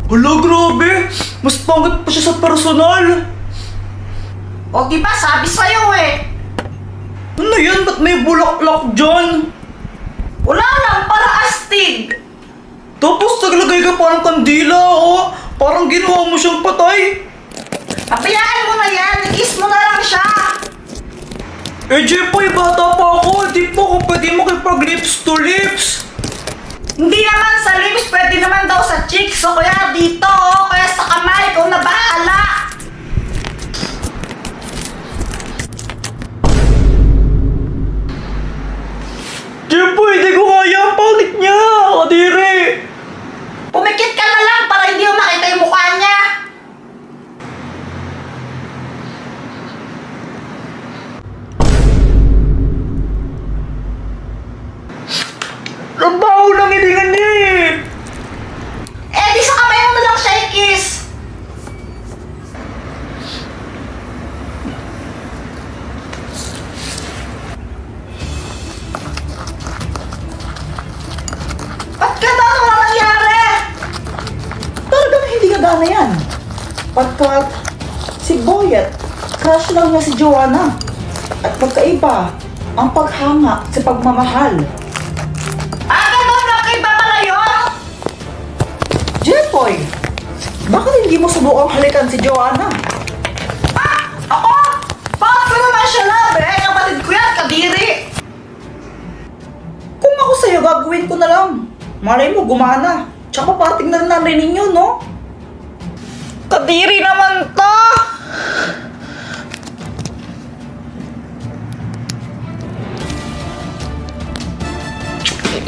Hala, grabe! Mas pangit pa siya sa personal! O diba, sabi sa'yo eh. Ano yan? Ba't may bulaklak dyan? Wala lang, para astig. Tapos naglagay ka parang kandila, oh! Parang ginawa mo siyang patay! Papayaan mo na yan, i-kiss mo na lang siya. Eh, Jepoy, bata pa ako! Di pa ako pwede makipag-lips to lips! Hindi naman sa lips, pwede naman daw sa cheeks. O kaya dito, o kaya sa kamay, ikaw na bahala. Jepoy, di ko kaya ang pangit niya! Kadiri! Pumikit ka na lang para hindi mo makita yung mukha niya. Ang baho ng hiningan niya eh! Eh, di sa kamay mo na lang siya i-kiss. Ba't ka daw? Wala nangyari? Talagang hindi gagana yan. Pagkat si Boyet, crush lang niya si Joanna. At magkaiba ang paghanga sa pagmamahal. Ganun, nakaiba pala yun. Jepoy, bakit hindi mo subukang halikan si Joanna? Ako? Bakit ko naman siya love eh? Kapatid ko yan, kadiri. Kung ako sa'yo, gagawin ko na lang. Malay mo, gumana. Tsaka parting na rin namin ninyo, no? Kadiri naman to.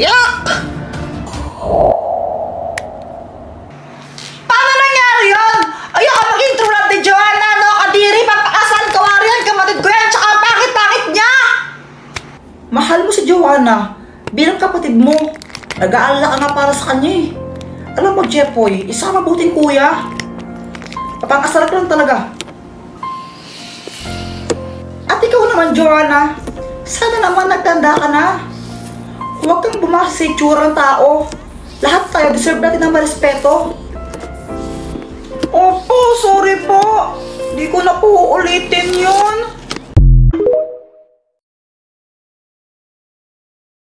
Yak! Paano nangyari yun? Ayoko maging true love ni Joanna, no? Kadiri, papakasal ka wari yan, kapatid ko yan, tsaka ang pangit-pangit niya! Mahal mo si Joanna bilang kapatid mo. Nag-aalala ka nga para sa kanya eh. Alam mo, Jepoy, isang mabuting kuya. Papakasal ka lang talaga. At ikaw naman, Joanna, sana naman nagtanda ka na. Huwag kang bumasa sa itsura ng tao. Lahat tayo deserve natin ng marespeto. Opo, sorry po! Di ko na po uulitin yun!